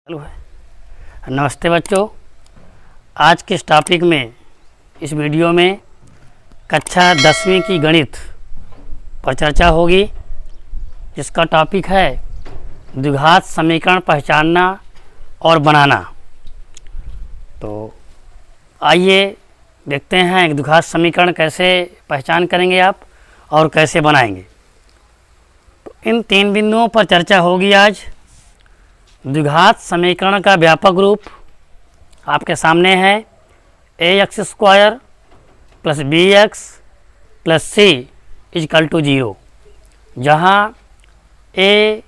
चालू है। नमस्ते बच्चों, आज के इस टॉपिक में इस वीडियो में कक्षा 10वीं की गणित पर चर्चा होगी, जिसका टॉपिक है द्विघात समीकरण पहचानना और बनाना। तो आइए देखते हैं एक द्विघात समीकरण कैसे पहचान करेंगे आप और कैसे बनाएंगे। तो इन तीन बिंदुओं पर चर्चा होगी आज। द्विघात समीकरण का व्यापक रूप आपके सामने है ax² + bx + c = 0, जहाँ a,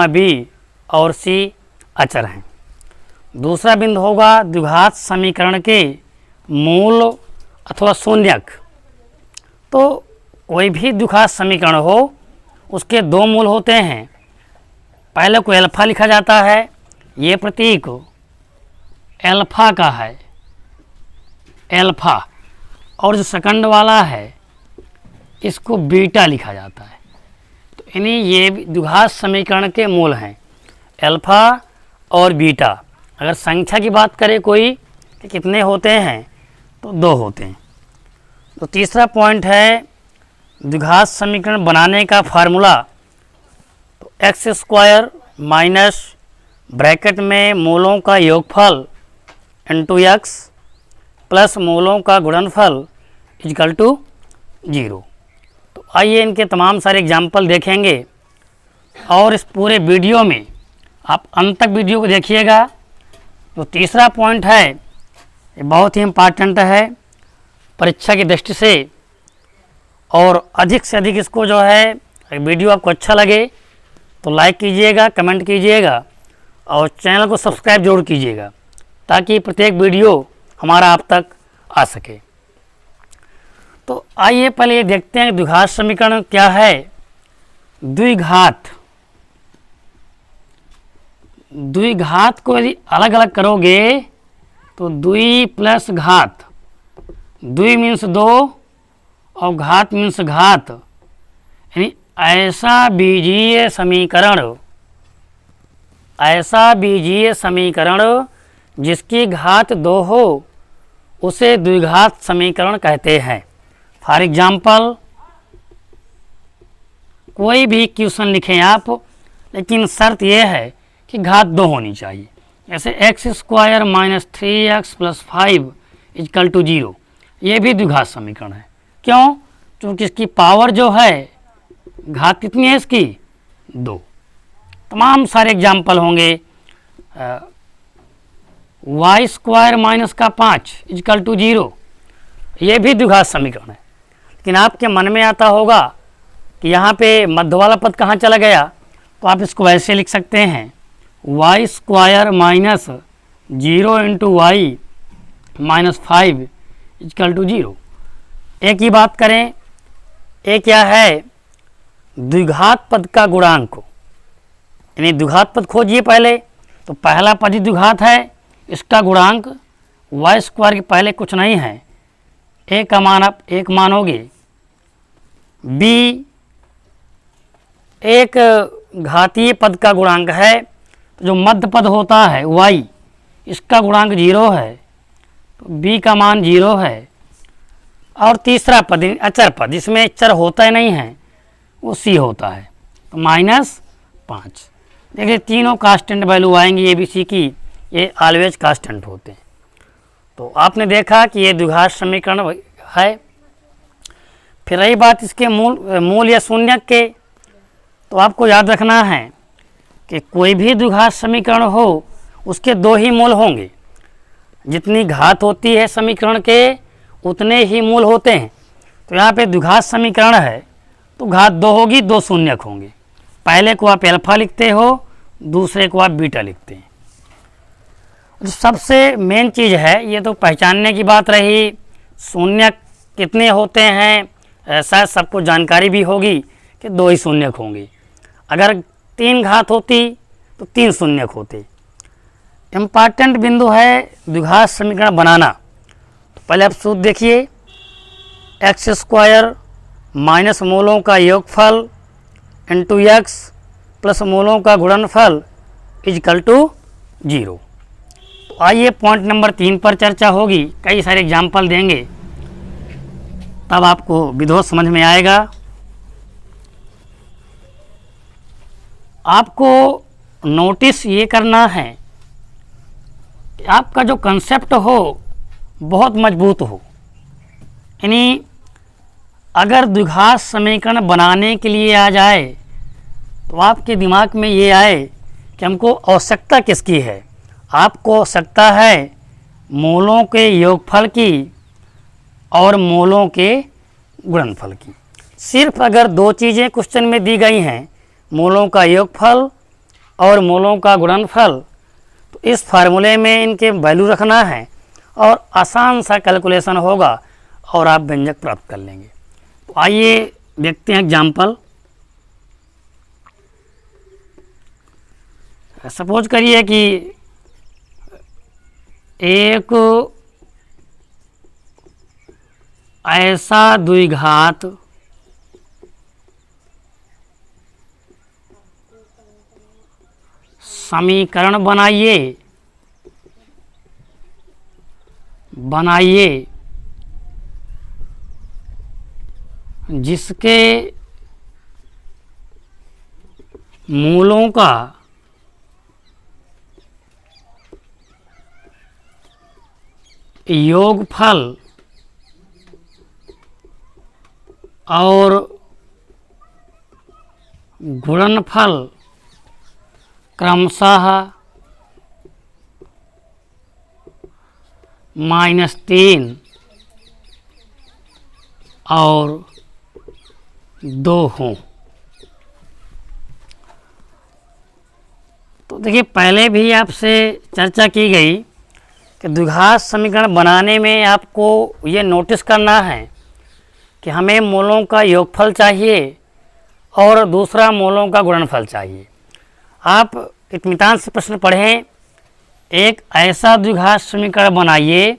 b और c अचर हैं। दूसरा बिंदु होगा द्विघात समीकरण के मूल अथवा शून्यक। तो कोई भी द्विघात समीकरण हो, उसके दो मूल होते हैं। पहले को अल्फा लिखा जाता है, ये प्रतीक अल्फा का है, अल्फा, और जो सेकंड वाला है इसको बीटा लिखा जाता है। तो इन्हीं ये द्विघात समीकरण के मूल हैं, अल्फा और बीटा। अगर संख्या की बात करें कोई कि कितने होते हैं, तो दो होते हैं। तो तीसरा पॉइंट है द्विघात समीकरण बनाने का फार्मूला। तो x² माइनस ब्रैकेट में मूलों का योगफल इंटू x प्लस मूलों का गुणनफल = 0। तो आइए इनके तमाम सारे एग्जाम्पल देखेंगे और इस पूरे वीडियो में आप अंत तक वीडियो को देखिएगा। जो तीसरा पॉइंट है ये बहुत ही इम्पॉर्टेंट है परीक्षा की दृष्टि से, और अधिक से अधिक इसको जो है वीडियो आपको अच्छा लगे तो लाइक कीजिएगा, कमेंट कीजिएगा और चैनल को सब्सक्राइब जरूर कीजिएगा, ताकि प्रत्येक वीडियो हमारा आप तक आ सके। तो आइए पहले ये देखते हैं द्विघात समीकरण क्या है। द्विघात को यदि अलग अलग करोगे तो द्वि प्लस घात, द्वि मीन्स दो और घात मीन्स घात, यानी ऐसा बीजीय समीकरण जिसकी घात 2 हो उसे द्विघात समीकरण कहते हैं। फॉर एग्जाम्पल कोई भी क्वेश्चन लिखें आप, लेकिन शर्त यह है कि घात 2 होनी चाहिए। जैसे x² - 3x + 5 = 0, ये भी द्विघात समीकरण है। क्यों? क्योंकि इसकी पावर जो है, घात कितनी है इसकी? 2। तमाम सारे एग्जाम्पल होंगे। y² - (5) = 0, ये भी द्विघात समीकरण है। लेकिन आपके मन में आता होगा कि यहाँ पे मध्य वाला पद कहाँ चला गया, तो आप इसको वैसे लिख सकते हैं y² - 0 × y - 5 = 0। एक ही बात करें, एक क्या है? द्विघात पद का गुणांक, यानी द्विघात पद खोजिए पहले। तो पहला पद ही द्विघात है, इसका गुणांक y² के पहले कुछ नहीं है, a का मान आप 1 मानोगे। b एक घातीय पद का गुणांक है, तो जो मध्य पद होता है y, इसका गुणांक 0 है, तो b का मान 0 है। और तीसरा पद अचर पद, जिसमें चर होता ही नहीं है, वो c होता है, तो -5। देखिए तीनों कांस्टेंट वैल्यू आएंगी ए बी सी की, ये ऑलवेज कांस्टेंट होते हैं। तो आपने देखा कि ये द्विघात समीकरण है। फिर रही बात इसके मूल या शून्यक के, तो आपको याद रखना है कि कोई भी द्विघात समीकरण हो उसके दो ही मूल होंगे। जितनी घात होती है समीकरण के उतने ही मूल होते हैं। तो यहाँ पे द्विघात समीकरण है तो घात 2 होगी, 2 शून्यक होंगे। पहले को आप अल्फा लिखते हो, दूसरे को आप बीटा लिखते हैं। तो सबसे मेन चीज़ है, ये तो पहचानने की बात रही, शून्यक कितने होते हैं ऐसा सबको जानकारी भी होगी कि 2 ही शून्यक होंगे। अगर 3 घात होती तो 3 शून्यक होते। इम्पॉर्टेंट बिंदु है द्विघात समीकरण बनाना। तो पहले आप सूत्र देखिए, x² माइनस मूलों का योगफल इंटू x प्लस मूलों का गुणनफल = 0। तो आइए पॉइंट नंबर 3 पर चर्चा होगी, कई सारे एग्जाम्पल देंगे, तब आपको विधोत समझ में आएगा। आपको नोटिस ये करना है कि आपका जो कंसेप्ट हो बहुत मजबूत हो, यानी अगर द्विघात समीकरण बनाने के लिए आ जाए तो आपके दिमाग में ये आए कि हमको आवश्यकता किसकी है। आपको आवश्यकता है मूलों के योगफल की और मूलों के गुणनफल की। सिर्फ अगर दो चीज़ें क्वेश्चन में दी गई हैं, मूलों का योगफल और मूलों का गुणनफल, तो इस फार्मूले में इनके वैल्यू रखना है और आसान सा कैलकुलेशन होगा और आप व्यंजक प्राप्त कर लेंगे। तो आइए देखते हैं एग्जाम्पल। सपोज करिए कि एक ऐसा द्विघात समीकरण बनाइए जिसके मूलों का योगफल और गुणनफल क्रमशः -3 और 2 हों। तो देखिए, पहले भी आपसे चर्चा की गई कि द्विघात समीकरण बनाने में आपको ये नोटिस करना है कि हमें मूलों का योगफल चाहिए और दूसरा मूलों का गुणनफल चाहिए। आप इत्मीनान से प्रश्न पढ़ें, एक ऐसा द्विघात समीकरण बनाइए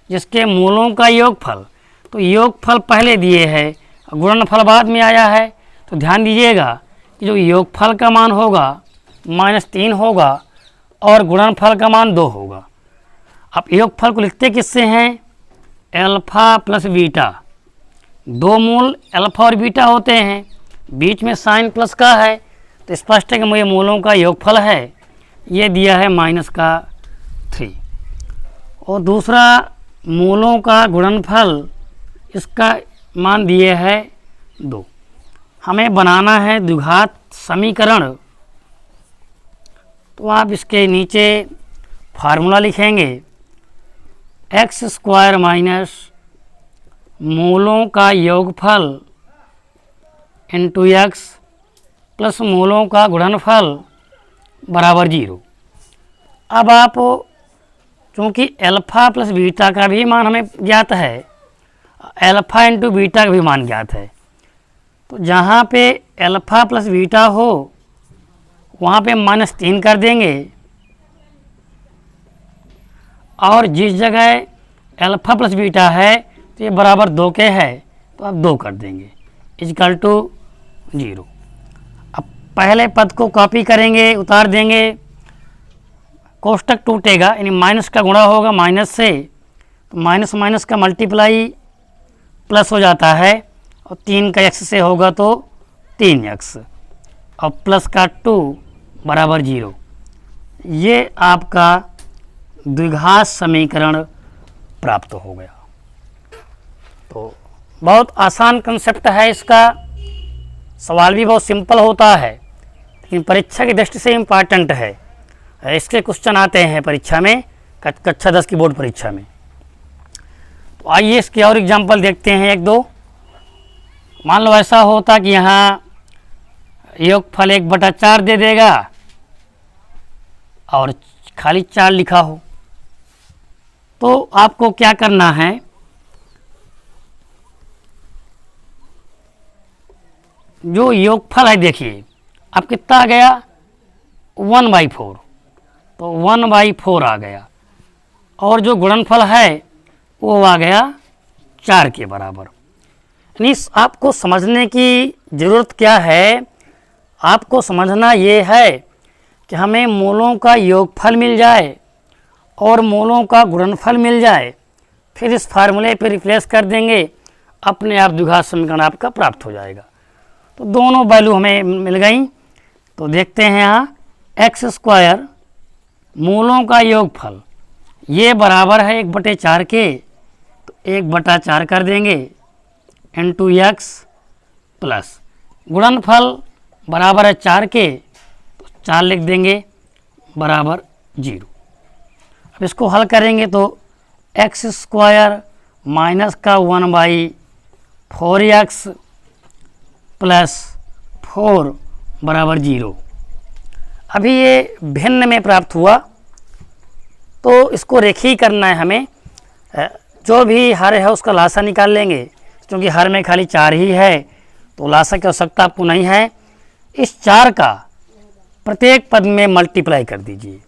जिसके मूलों का योगफल, तो योगफल पहले दिए है, गुणनफल बाद में आया है। तो ध्यान दीजिएगा कि जो योगफल का मान होगा -3 होगा और गुणनफल का मान 2 होगा। अब योगफल को लिखते किससे हैं? Alpha plus beta. दो मूल अल्फा और बीटा होते हैं, बीच में साइन प्लस का है, तो स्पष्ट है कि मुझे मूलों का योगफल है, ये दिया है -3। और दूसरा मूलों का गुणनफल, इसका मान दिए है 2। हमें बनाना है द्विघात समीकरण, तो आप इसके नीचे फार्मूला लिखेंगे, x² माइनस मूलों का योगफल इंटू x प्लस मूलों का गुणनफल बराबर 0। अब आप चूँकि अल्फ़ा प्लस बीटा का भी मान हमें ज्ञात है, अल्फ़ा इंटू बीटा का भी मान ज्ञात है, तो जहाँ पे अल्फ़ा प्लस बीटा हो वहाँ पे -3 कर देंगे और जिस जगह अल्फ़ा प्लस बीटा है तो ये बराबर 2 के है, तो आप 2 कर देंगे इक्वल टू 0। अब पहले पद को कॉपी करेंगे, उतार देंगे, कोष्टक टूटेगा, यानी माइनस का गुणा होगा माइनस से, तो माइनस माइनस का मल्टीप्लाई प्लस हो जाता है, और 3 का x से होगा तो 3x और प्लस का 2 बराबर 0। ये आपका द्विघात समीकरण प्राप्त हो गया। तो बहुत आसान कंसेप्ट है, इसका सवाल भी बहुत सिंपल होता है, लेकिन परीक्षा की दृष्टि से इम्पॉर्टेंट है। इसके क्वेश्चन आते हैं परीक्षा में, कक्षा 10 की बोर्ड परीक्षा में। तो आइए इसके और एग्जाम्पल देखते हैं 1-2। मान लो ऐसा होता कि यहाँ योगफल 1/4 दे देगा और खाली 4 लिखा हो, तो आपको क्या करना है, जो योगफल है देखिए अब कितना आ गया 1/4, तो 1/4 आ गया, और जो गुणनफल है वो आ गया 4 के बराबर। यानी आपको समझने की ज़रूरत क्या है, आपको समझना ये है कि हमें मूलों का योगफल मिल जाए और मूलों का गुणनफल मिल जाए, फिर इस फार्मूले पे रिप्लेस कर देंगे, अपने आप द्विघात समीकरण आपका प्राप्त हो जाएगा। तो दोनों वैल्यू हमें मिल गई। तो देखते हैं यहाँ एक्स स्क्वायर मूलों का योगफल ये बराबर है 1/4 के, तो 1/4 कर देंगे इंटू एक्स प्लस गुणनफल बराबर है 4 के, तो 4 लिख देंगे बराबर 0। अब इसको हल करेंगे तो एक्स स्क्वायर माइनस का 1/4x प्लस 4 बराबर 0। अभी ये भिन्न में प्राप्त हुआ, तो इसको रेखी करना है हमें। जो भी हर है उसका लासा निकाल लेंगे, क्योंकि हर में खाली 4 ही है, तो लासा की आवश्यकता आपको नहीं है। इस 4 का प्रत्येक पद में मल्टीप्लाई कर दीजिए,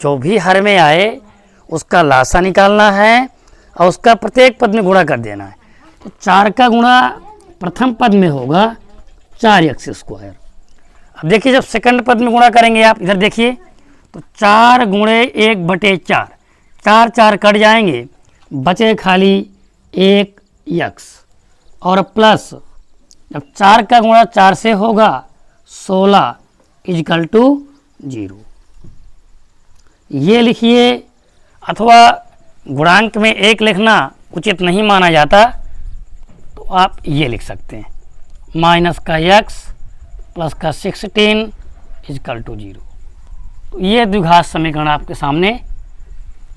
जो भी हर में आए उसका लासा निकालना है और उसका प्रत्येक पद में गुणा कर देना है। तो 4 का गुणा प्रथम पद में होगा 4x स्क्वायर। अब देखिए जब सेकंड पद में गुणा करेंगे आप इधर देखिए, तो 4 गुणे 1/4, 4 4 कट जाएंगे, बचे खाली 1x और प्लस जब 4 का गुणा 4 से होगा 16 इजकल टू 0। ये लिखिए, अथवा गुणांक में 1 लिखना उचित नहीं माना जाता, तो आप ये लिख सकते हैं माइनस का x प्लस का 16 इजकल टू 0। तो ये द्विघात समीकरण आपके सामने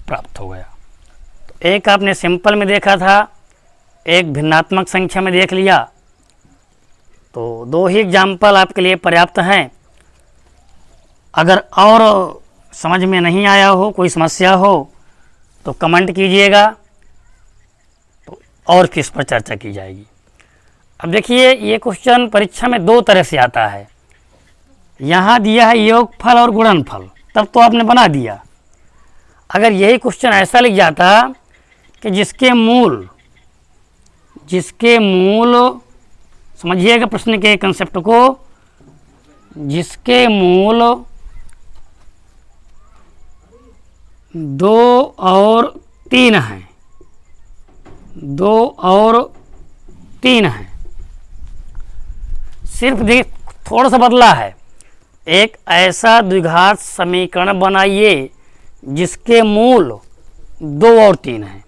प्राप्त हो गया। तो एक आपने सिंपल में देखा था, एक भिन्नात्मक संख्या में देख लिया, तो 2 ही एग्जाम्पल आपके लिए पर्याप्त हैं। अगर और समझ में नहीं आया हो, कोई समस्या हो, तो कमेंट कीजिएगा, तो और किस पर चर्चा की जाएगी। अब देखिए ये क्वेश्चन परीक्षा में 2 तरह से आता है। यहाँ दिया है योगफल और गुणनफल, तब तो आपने बना दिया। अगर यही क्वेश्चन ऐसा लिख जाता कि जिसके मूल समझिएगा प्रश्न के कंसेप्ट को, जिसके मूल 2 और 3 हैं, 2 और 3 हैं, सिर्फ देख थोड़ा सा बदला है। एक ऐसा द्विघात समीकरण बनाइए जिसके मूल 2 और 3 हैं।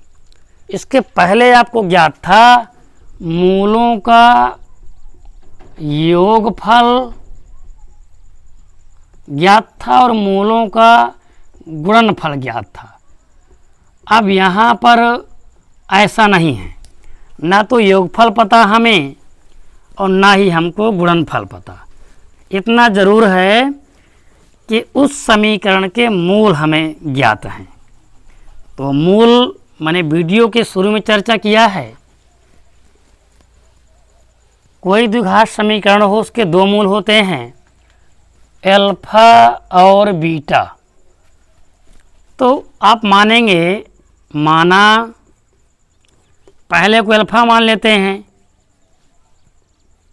इसके पहले आपको ज्ञात था मूलों का योगफल ज्ञात था और मूलों का गुणनफल ज्ञात था। अब यहाँ पर ऐसा नहीं है, ना तो योगफल पता हमें और ना ही हमको गुणनफल पता। इतना ज़रूर है कि उस समीकरण के मूल हमें ज्ञात हैं। तो मूल मैंने वीडियो के शुरू में चर्चा किया है, कोई द्विघात समीकरण हो उसके 2 मूल होते हैं, अल्फा और बीटा। तो आप मानेंगे, पहले को अल्फा मान लेते हैं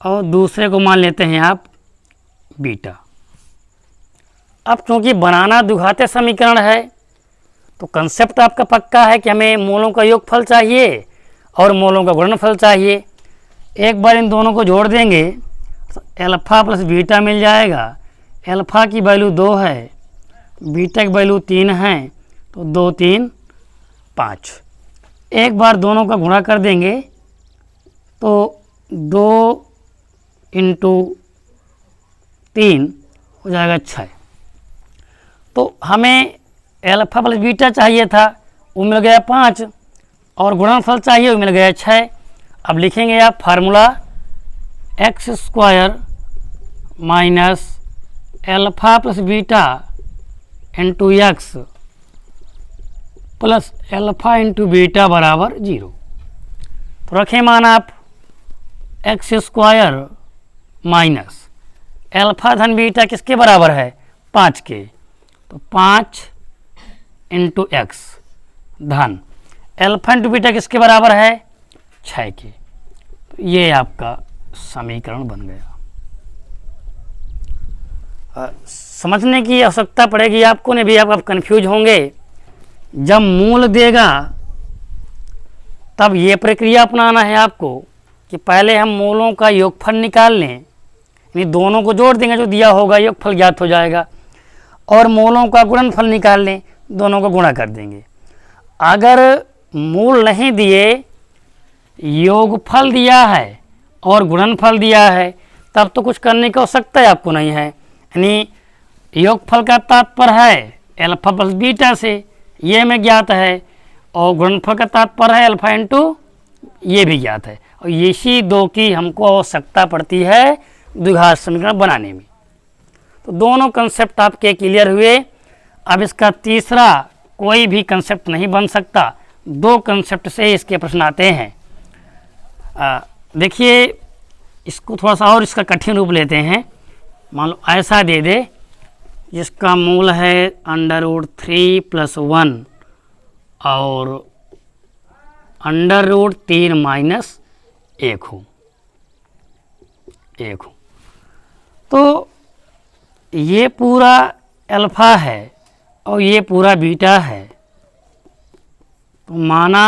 और दूसरे को मान लेते हैं आप बीटा। अब चूंकि बनाना द्विघात समीकरण है, तो कंसेप्ट आपका पक्का है कि हमें मूलों का योगफल चाहिए और मूलों का गुणनफल चाहिए। एक बार इन दोनों को जोड़ देंगे तो अल्फा प्लस बीटा मिल जाएगा। अल्फा की वैल्यू 2 है, बीटा की वैल्यू 3 है, तो 2 3 5। एक बार दोनों का गुणा कर देंगे तो 2 इंटू 3 हो जाएगा 6। तो हमें अल्फा प्लस बीटा चाहिए था, वो मिल गया 5, और गुणनफल चाहिए वो मिल गया 6। अब लिखेंगे आप formula x square minus alpha plus beta into x plus alpha into beta बराबर 0। तो रखें मान आप एक्स स्क्वायर माइनस अल्फा धन बीटा किसके बराबर है, 5 के, तो 5 इंटू एक्स धन अल्फा इंटू बीटा किसके बराबर है, 6 के। तो ये आपका समीकरण बन गया। समझने की आवश्यकता पड़ेगी आपको, नहीं भी आप कंफ्यूज होंगे। जब मूल देगा तब ये प्रक्रिया अपनाना है आपको कि पहले हम मूलों का योगफल निकाल लें, यानी दोनों को जोड़ देंगे, जो दिया होगा योगफल ज्ञात हो जाएगा, और मूलों का गुणनफल निकाल लें, दोनों को गुणा कर देंगे। अगर मूल नहीं दिए, योगफल दिया है और गुणनफल दिया है, तब तो कुछ करने की आवश्यकता आपको नहीं है। यानी योगफल का तात्पर्य है अल्फा प्लस बीटा से, ये हमें ज्ञात है, और गुणनफल का तात्पर्य है अल्फा इंटू, ये भी ज्ञात है, और इसी दो की हमको आवश्यकता पड़ती है द्विघात समीकरण बनाने में। तो दोनों कंसेप्ट आपके क्लियर हुए। अब इसका तीसरा कोई भी कंसेप्ट नहीं बन सकता, दो कंसेप्ट से इसके प्रश्न आते हैं। देखिए, इसको थोड़ा सा और इसका कठिन रूप लेते हैं। मान लो ऐसा दे दे जिसका मूल है √3 + 1 और √3 - 1 हो, तो ये पूरा अल्फा है और ये पूरा बीटा है। तो माना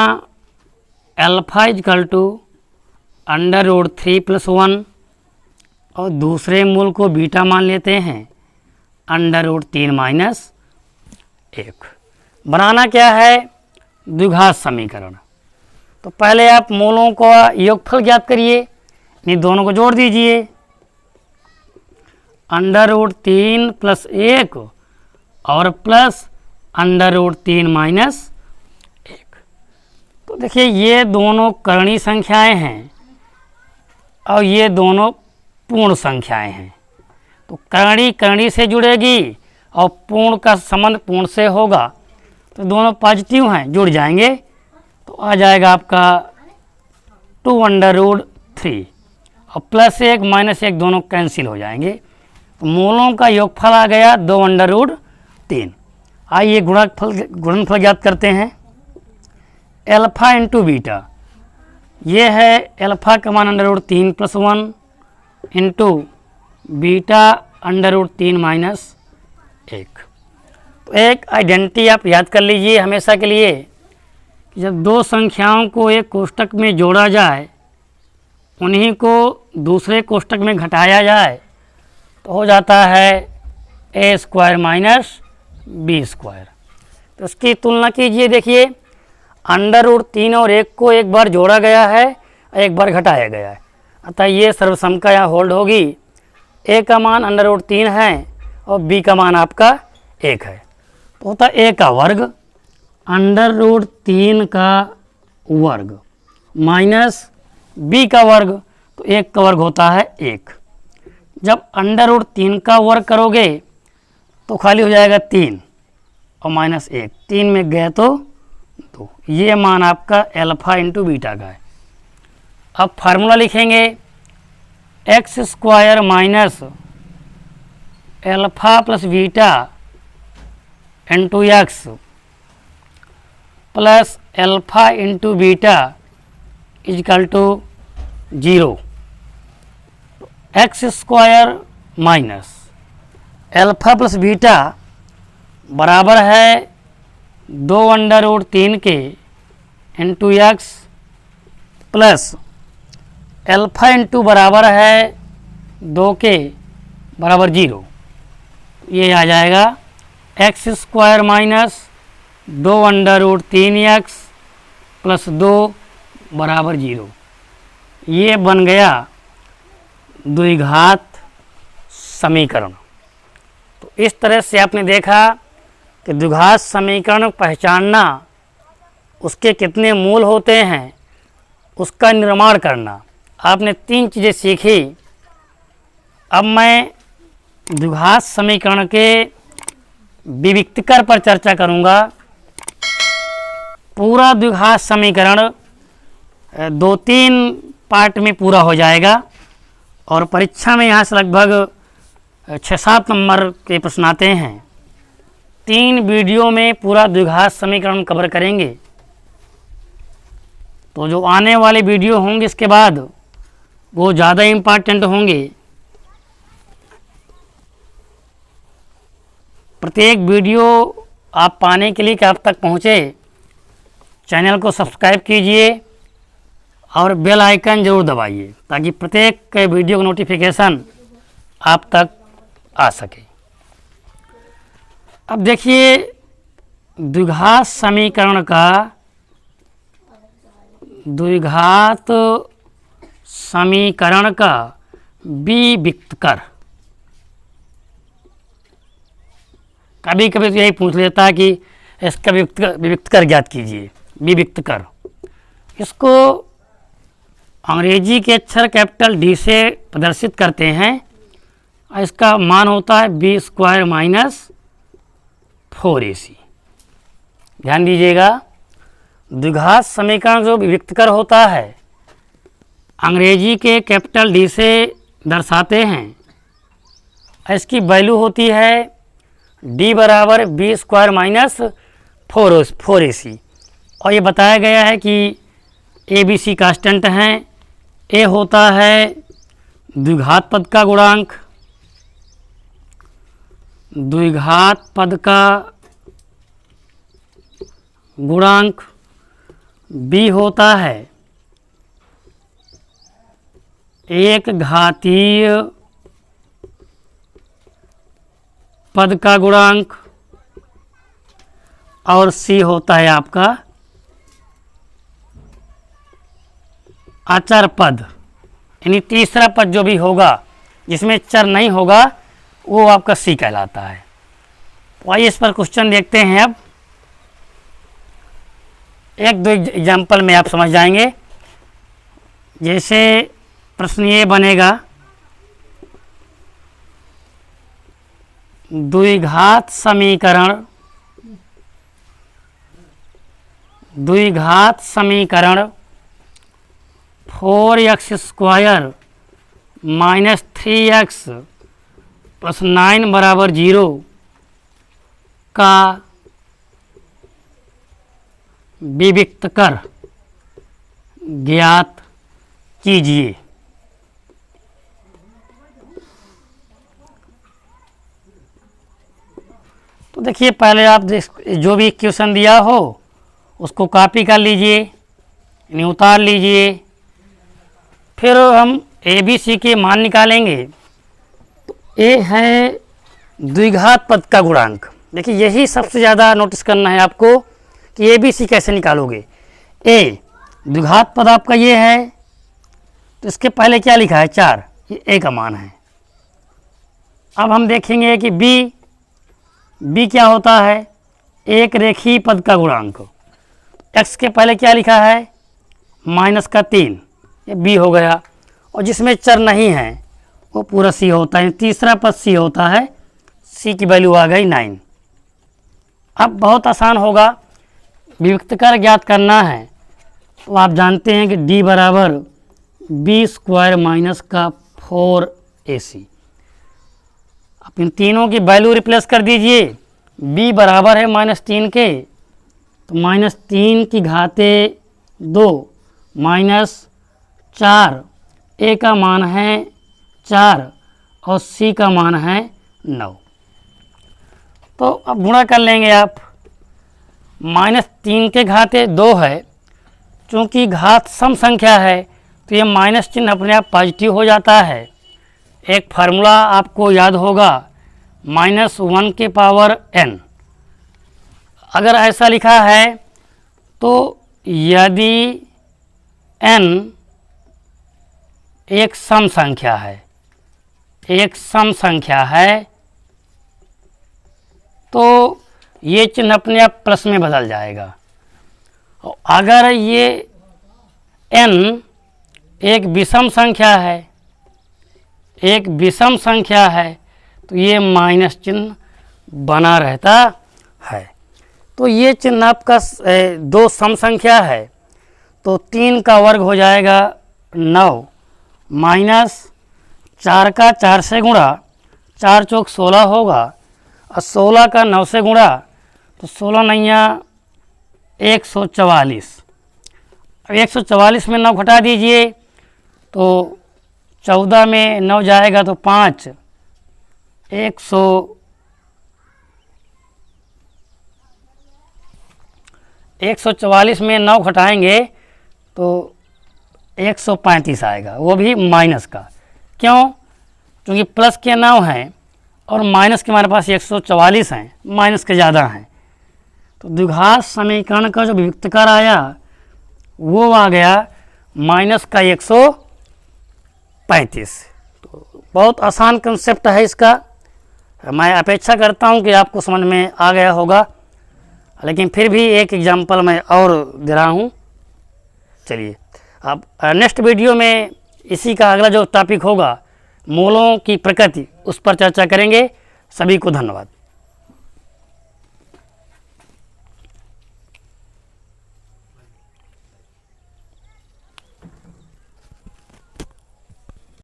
अल्फा = √3 + 1 और दूसरे मूल को बीटा मान लेते हैं √3 - 1। बनाना क्या है? द्विघात समीकरण। तो पहले आप मूलों का योगफल ज्ञात करिए, इन दोनों को जोड़ दीजिए, √3 + 1 और प्लस √3 - 1। तो देखिए, ये दोनों करणीय संख्याएं हैं और ये दोनों पूर्ण संख्याएं हैं। तो करणीय से जुड़ेगी और पूर्ण का संबंध पूर्ण से होगा, तो दोनों पॉजिटिव हैं, जुड़ जाएंगे, तो आ जाएगा आपका 2√3 और +1 - 1 दोनों कैंसिल हो जाएंगे। तो मूलों का योगफल आ गया 2√3। आइए गुणनफल ज्ञात करते हैं। अल्फा इंटू बीटा, ये है अल्फा का मान √3 + 1 इंटू बीटा √3 - 1। तो एक आइडेंटिटी आप याद कर लीजिए हमेशा के लिए कि जब दो संख्याओं को एक कोष्ठक में जोड़ा जाए, उन्हीं को दूसरे कोष्ठक में घटाया जाए, तो हो जाता है a² - b²। तो इसकी तुलना कीजिए। देखिए, √3 और 1 को एक बार जोड़ा गया है, एक बार घटाया गया है, अतः ये सर्वसम यहाँ होल्ड होगी। a का मान √3 है और b का मान आपका 1 है, तो होता a का वर्ग √3 का वर्ग माइनस b का वर्ग, तो 1 का वर्ग होता है 1। जब √3 का वर्ग करोगे तो खाली हो जाएगा 3 और -1, 3 में गए तो 2। ये मान आपका अल्फा इंटू बीटा का है। अब फार्मूला लिखेंगे x² - alpha plus beta into x plus alpha into beta = 0। x² minus alpha plus beta बराबर है 2√3 के into x plus alpha into बराबर है 2 के बराबर 0। ये आ जाएगा x² माइनस 2√3x प्लस 2 बराबर 0। ये बन गया द्विघात समीकरण। तो इस तरह से आपने देखा कि द्विघात समीकरण पहचानना, उसके कितने मूल होते हैं, उसका निर्माण करना, आपने 3 चीज़ें सीखी। अब मैं द्विघात समीकरण के विविक्तकर पर चर्चा करूंगा। पूरा द्विघात समीकरण 2-3 पार्ट में पूरा हो जाएगा और परीक्षा में यहाँ से लगभग 6-7 नंबर के प्रश्न आते हैं। 3 वीडियो में पूरा द्विघात समीकरण कवर करेंगे। तो जो आने वाले वीडियो होंगे इसके बाद वो ज़्यादा इम्पॉर्टेंट होंगे। प्रत्येक वीडियो आप पाने के लिए कि आप तक पहुँचे, चैनल को सब्सक्राइब कीजिए और बेल आइकन ज़रूर दबाइए ताकि प्रत्येक वीडियो का नोटिफिकेशन आप तक आ सके। अब देखिए द्विघात समीकरण का विविक्तकर, कभी कभी तो यही पूछ लेता है कि इसका विविक्तकर ज्ञात कीजिए। विविक्तकर, इसको अंग्रेजी के अक्षर कैपिटल डी से प्रदर्शित करते हैं। इसका मान होता है बी स्क्वायर माइनस 4ac। ध्यान दीजिएगा, द्विघात समीकरण जो विविक्तकर होता है अंग्रेजी के कैपिटल डी से दर्शाते हैं। इसकी वैल्यू होती है डी बराबर बी स्क्वायर माइनस 4ac और ये बताया गया है कि ए बी सी कांस्टेंट हैं। ए होता है द्विघात पद का गुणांक, द्विघात पद का गुणांक, बी होता है एक घातीय पद का गुणांक और सी होता है आपका अचर पद, यानी तीसरा पद जो भी होगा जिसमें चर नहीं होगा वो आपका सी कहलाता है। तो आइए इस पर क्वेश्चन देखते हैं। अब एक दो एग्जाम्पल में आप समझ जाएंगे। जैसे प्रश्न ये बनेगा, द्विघात समीकरण 4x square minus 3x plus 9 बराबर 0 का विविक्तकर ज्ञात कीजिए। तो देखिए, पहले आप जो भी क्वेश्चन दिया हो उसको कॉपी कर लीजिए, यानी उतार लीजिए। फिर हम ए बी सी के मान निकालेंगे। तो ए है द्विघात पद का गुणांक। देखिए, यही सबसे ज़्यादा नोटिस करना है आपको कि ए बी सी कैसे निकालोगे। ए द्विघात पद आपका ये है, तो इसके पहले क्या लिखा है 4, ये ए का मान है। अब हम देखेंगे कि बी क्या होता है, एक रेखीय पद का गुणांक। एक्स के पहले क्या लिखा है माइनस का 3, ये बी हो गया। और जिसमें चर नहीं है वो पूरा सी होता है, तीसरा पद सी होता है। सी की वैल्यू आ गई 9। अब बहुत आसान होगा, विविक्तकर ज्ञात करना है तो आप जानते हैं कि डी बराबर बी स्क्वायर माइनस का 4ac। अब इन तीनों की वैल्यू रिप्लेस कर दीजिए। b बराबर है -3 के, तो -3 की घाते 2 माइनस 4, a का मान है 4 और c का मान है 9। तो अब गुणा कर लेंगे आप। -3 के घाते 2 है, चूँकि घात सम संख्या है तो ये माइनस चिन्ह अपने आप पॉजिटिव हो जाता है। एक फार्मूला आपको याद होगा, -1 के पावर n। अगर ऐसा लिखा है तो यदि n एक सम संख्या है, तो ये चिन्ह अपने आप प्लस में बदल जाएगा। और अगर ये n एक विषम संख्या है तो ये माइनस चिन्ह बना रहता है। तो ये चिन्ह आपका 2 सम संख्या है, तो 3 का वर्ग हो जाएगा 9 माइनस 4 का 4 से गुणा, 4 चौक 16 होगा, और 16 का 9 से गुणा तो 16 नैया 144। अब 144 में 9 घटा दीजिए तो 14 में 9 जाएगा तो 5, 144 में 9 घटाएंगे तो 135 आएगा, वो भी माइनस का। क्यों? क्योंकि प्लस के 9 हैं और माइनस के हमारे पास 144 हैं, माइनस के ज़्यादा हैं। तो द्विघात समीकरण का जो विभक्तकार आया वो आ गया माइनस का 135। तो बहुत आसान कंसेप्ट है इसका। मैं अपेक्षा करता हूँ कि आपको समझ में आ गया होगा, लेकिन फिर भी एक एग्जाम्पल मैं और दे रहा हूँ। चलिए अब नेक्स्ट वीडियो में इसी का अगला जो टॉपिक होगा, मूलों की प्रकृति, उस पर चर्चा करेंगे। सभी को धन्यवाद।